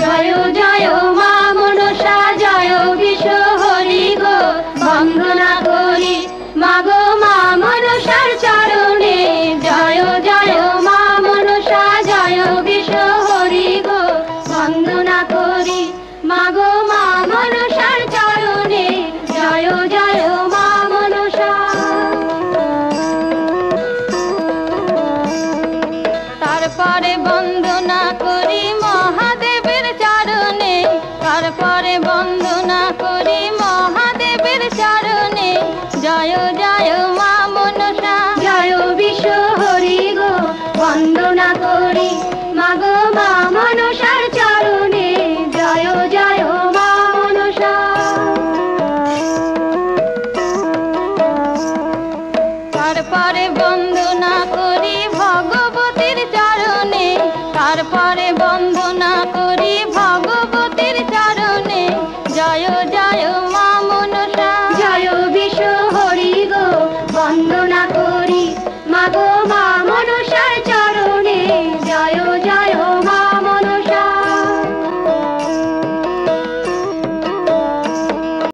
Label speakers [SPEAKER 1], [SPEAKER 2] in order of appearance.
[SPEAKER 1] জয় জয় মা মনসা জয় বিশ্ব হরি গো বন্দনা করি মাগো মা মনসার চরণে জয় জয় মা মনসা জয় বিশ্ব হরি গো বন্দনা করি মাগো মা মনসার চরণে জয় জয় মা মনসা। তারপরে বন্দনা করি মহাদেবের চরণে, তারপরে বন্দনা করি মহাদেবের চরণে জয় জয় মা মনসা জয় বিশ্ব হরি গো বন্দনা করি মাগো মা মনসার চরণে জয় জয় মা মনসা। তারপরে